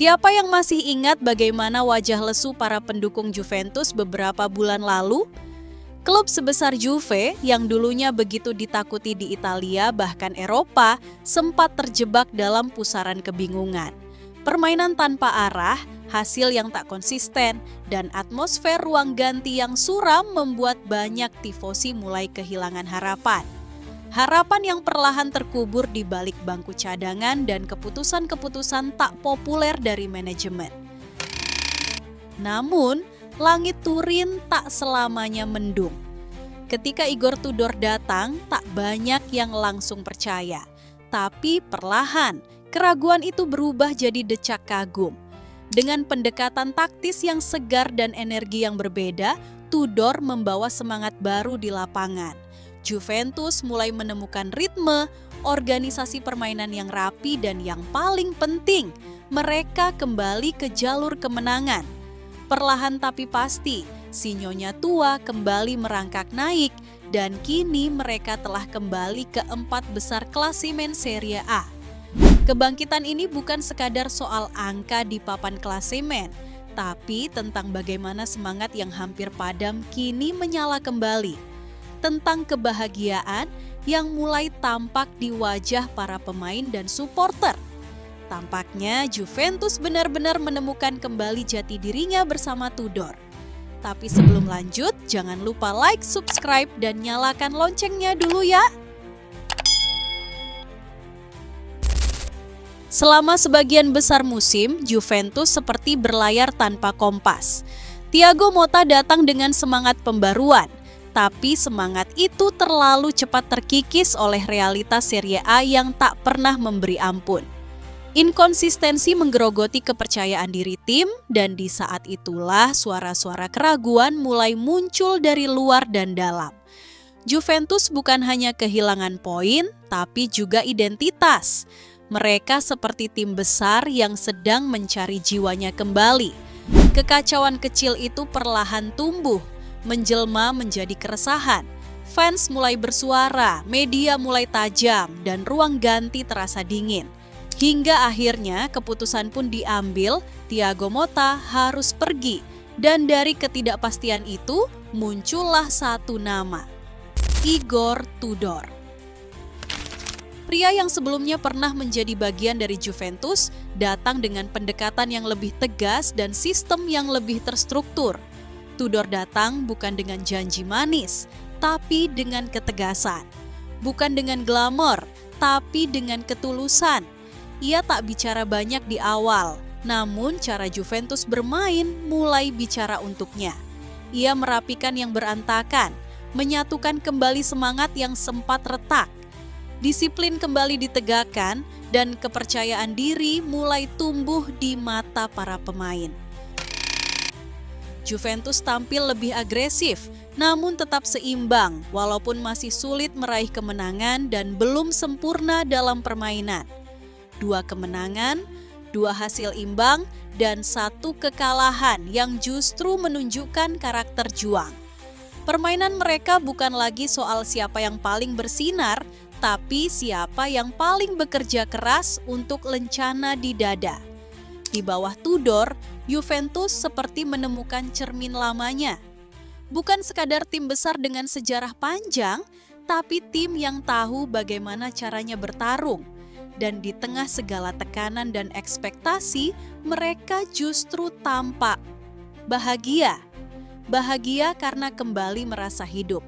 Siapa yang masih ingat bagaimana wajah lesu para pendukung Juventus beberapa bulan lalu? Klub sebesar Juve yang dulunya begitu ditakuti di Italia bahkan Eropa sempat terjebak dalam pusaran kebingungan. Permainan tanpa arah, hasil yang tak konsisten, dan atmosfer ruang ganti yang suram membuat banyak tifosi mulai kehilangan harapan. Harapan yang perlahan terkubur di balik bangku cadangan dan keputusan-keputusan tak populer dari manajemen. Namun, langit Turin tak selamanya mendung. Ketika Igor Tudor datang, tak banyak yang langsung percaya. Tapi perlahan, keraguan itu berubah jadi decak kagum. Dengan pendekatan taktis yang segar dan energi yang berbeda, Tudor membawa semangat baru di lapangan. Juventus mulai menemukan ritme, organisasi permainan yang rapi, dan yang paling penting, mereka kembali ke jalur kemenangan. Perlahan tapi pasti, si Nyonya tua kembali merangkak naik, dan kini mereka telah kembali ke 4 besar klasemen Serie A. Kebangkitan ini bukan sekadar soal angka di papan klasemen, tapi tentang bagaimana semangat yang hampir padam kini menyala kembali. Tentang kebahagiaan yang mulai tampak di wajah para pemain dan supporter. Tampaknya Juventus benar-benar menemukan kembali jati dirinya bersama Tudor. Tapi sebelum lanjut, jangan lupa like, subscribe, dan nyalakan loncengnya dulu ya. Selama sebagian besar musim, Juventus seperti berlayar tanpa kompas. Thiago Motta datang dengan semangat pembaruan. Tapi semangat itu terlalu cepat terkikis oleh realitas Serie A yang tak pernah memberi ampun. Inkonsistensi menggerogoti kepercayaan diri tim, dan di saat itulah suara-suara keraguan mulai muncul dari luar dan dalam. Juventus bukan hanya kehilangan poin, tapi juga identitas. Mereka seperti tim besar yang sedang mencari jiwanya kembali. Kekacauan kecil itu perlahan tumbuh, menjelma menjadi keresahan. Fans mulai bersuara, media mulai tajam, dan ruang ganti terasa dingin. Hingga akhirnya keputusan pun diambil, Thiago Motta harus pergi. Dan dari ketidakpastian itu, muncullah satu nama, Igor Tudor. Pria yang sebelumnya pernah menjadi bagian dari Juventus, datang dengan pendekatan yang lebih tegas dan sistem yang lebih terstruktur. Tudor datang bukan dengan janji manis, tapi dengan ketegasan. Bukan dengan glamor, tapi dengan ketulusan. Ia tak bicara banyak di awal, namun cara Juventus bermain mulai bicara untuknya. Ia merapikan yang berantakan, menyatukan kembali semangat yang sempat retak. Disiplin kembali ditegakkan, dan kepercayaan diri mulai tumbuh di mata para pemain. Juventus tampil lebih agresif, namun tetap seimbang walaupun masih sulit meraih kemenangan dan belum sempurna dalam permainan. 2 kemenangan, 2 hasil imbang, dan 1 kekalahan yang justru menunjukkan karakter juang. Permainan mereka bukan lagi soal siapa yang paling bersinar, tapi siapa yang paling bekerja keras untuk lencana di dada. Di bawah Tudor, Juventus seperti menemukan cermin lamanya. Bukan sekadar tim besar dengan sejarah panjang, tapi tim yang tahu bagaimana caranya bertarung. Dan di tengah segala tekanan dan ekspektasi, mereka justru tampak bahagia. Bahagia karena kembali merasa hidup.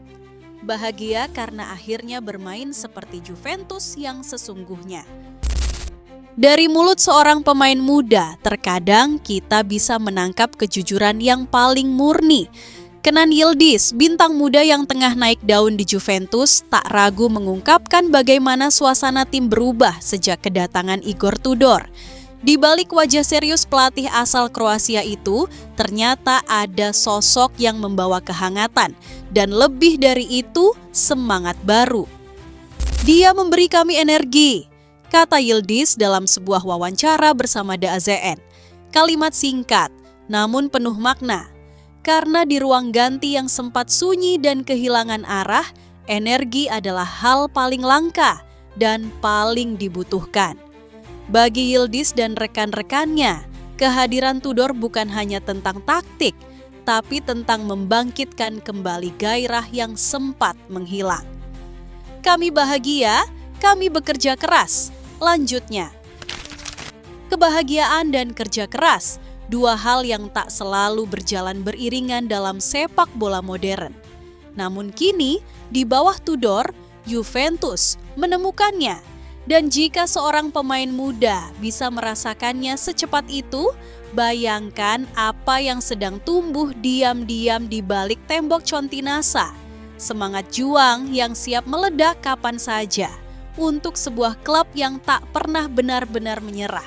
Bahagia karena akhirnya bermain seperti Juventus yang sesungguhnya. Dari mulut seorang pemain muda, terkadang kita bisa menangkap kejujuran yang paling murni. Kenan Yildiz, bintang muda yang tengah naik daun di Juventus, tak ragu mengungkapkan bagaimana suasana tim berubah sejak kedatangan Igor Tudor. Di balik wajah serius pelatih asal Kroasia itu, ternyata ada sosok yang membawa kehangatan, dan lebih dari itu, semangat baru. Dia memberi kami energi, kata Yildiz dalam sebuah wawancara bersama DAZN. Kalimat singkat, namun penuh makna. Karena di ruang ganti yang sempat sunyi dan kehilangan arah, energi adalah hal paling langka dan paling dibutuhkan. Bagi Yildiz dan rekan-rekannya, Kehadiran Tudor bukan hanya tentang taktik, tapi tentang membangkitkan kembali gairah yang sempat menghilang. Kami bahagia, kami bekerja keras. Lanjutnya, kebahagiaan dan kerja keras, dua hal yang tak selalu berjalan beriringan dalam sepak bola modern. Namun kini, di bawah Tudor, Juventus menemukannya. Dan jika seorang pemain muda bisa merasakannya secepat itu, bayangkan apa yang sedang tumbuh diam-diam di balik tembok Continasa. Semangat juang yang siap meledak kapan saja untuk sebuah klub yang tak pernah benar-benar menyerah.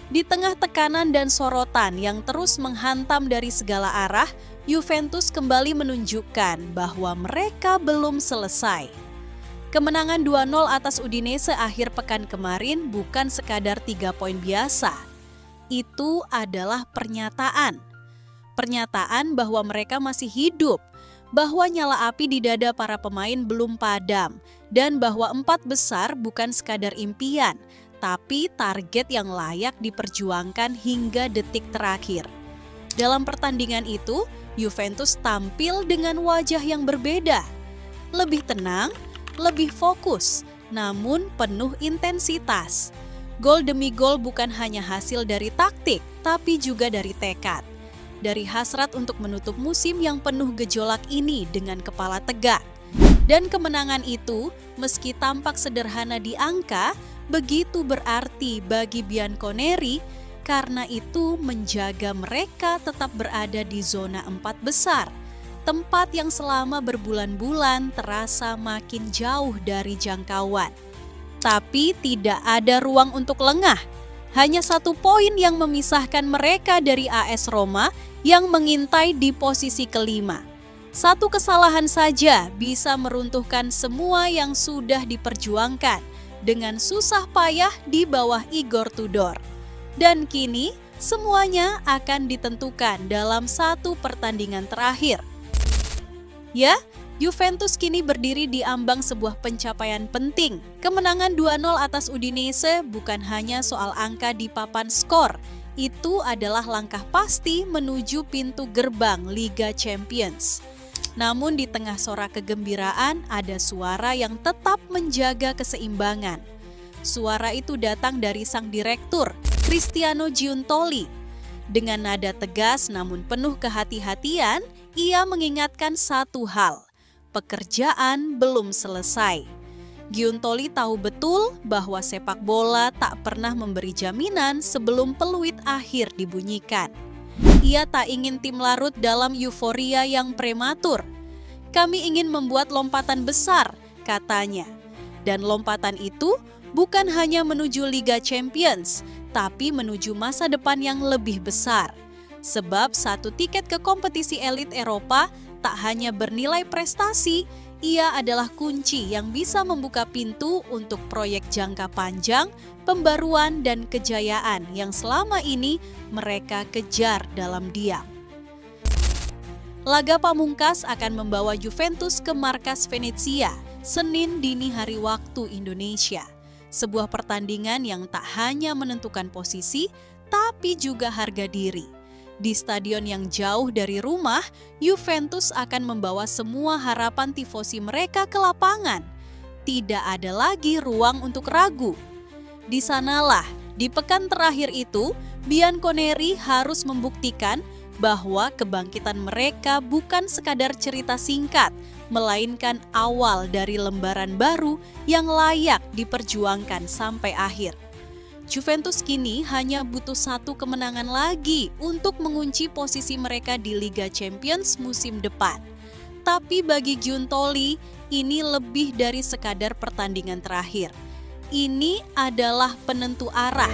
Di tengah tekanan dan sorotan yang terus menghantam dari segala arah, Juventus kembali menunjukkan bahwa mereka belum selesai. Kemenangan 2-0 atas Udinese akhir pekan kemarin bukan sekadar 3 poin biasa. Itu adalah pernyataan. Pernyataan bahwa mereka masih hidup, bahwa nyala api di dada para pemain belum padam, dan bahwa 4 besar bukan sekadar impian, tapi target yang layak diperjuangkan hingga detik terakhir. Dalam pertandingan itu, Juventus tampil dengan wajah yang berbeda. Lebih tenang, lebih fokus, namun penuh intensitas. Gol demi gol bukan hanya hasil dari taktik, tapi juga dari tekad. Dari hasrat untuk menutup musim yang penuh gejolak ini dengan kepala tegak. Dan kemenangan itu, meski tampak sederhana di angka, begitu berarti bagi Bianconeri, karena itu menjaga mereka tetap berada di zona 4 besar. Tempat yang selama berbulan-bulan terasa makin jauh dari jangkauan. Tapi tidak ada ruang untuk lengah. Hanya 1 poin yang memisahkan mereka dari AS Roma yang mengintai di posisi kelima. 1 kesalahan saja bisa meruntuhkan semua yang sudah diperjuangkan dengan susah payah di bawah Igor Tudor. Dan kini semuanya akan ditentukan dalam 1 pertandingan terakhir. Ya, Juventus kini berdiri di ambang sebuah pencapaian penting. Kemenangan 2-0 atas Udinese bukan hanya soal angka di papan skor. Itu adalah langkah pasti menuju pintu gerbang Liga Champions. Namun di tengah sorak kegembiraan ada suara yang tetap menjaga keseimbangan. Suara itu datang dari sang direktur, Cristiano Giuntoli. Dengan nada tegas namun penuh kehati-hatian, ia mengingatkan satu hal, pekerjaan belum selesai. Giuntoli tahu betul bahwa sepak bola tak pernah memberi jaminan sebelum peluit akhir dibunyikan. Ia tak ingin tim larut dalam euforia yang prematur. Kami ingin membuat lompatan besar, katanya. Dan lompatan itu bukan hanya menuju Liga Champions, tapi menuju masa depan yang lebih besar. Sebab 1 tiket ke kompetisi elit Eropa tak hanya bernilai prestasi, ia adalah kunci yang bisa membuka pintu untuk proyek jangka panjang, pembaruan dan kejayaan yang selama ini mereka kejar dalam diam. Laga pamungkas akan membawa Juventus ke markas Venezia, Senin dini hari waktu Indonesia. Sebuah pertandingan yang tak hanya menentukan posisi, tapi juga harga diri. Di stadion yang jauh dari rumah, Juventus akan membawa semua harapan tifosi mereka ke lapangan. Tidak ada lagi ruang untuk ragu. Di sanalah, di pekan terakhir itu, Bianconeri harus membuktikan bahwa kebangkitan mereka bukan sekadar cerita singkat, melainkan awal dari lembaran baru yang layak diperjuangkan sampai akhir. Juventus kini hanya butuh 1 kemenangan lagi untuk mengunci posisi mereka di Liga Champions musim depan. Tapi bagi Giuntoli, ini lebih dari sekadar pertandingan terakhir. Ini adalah penentu arah.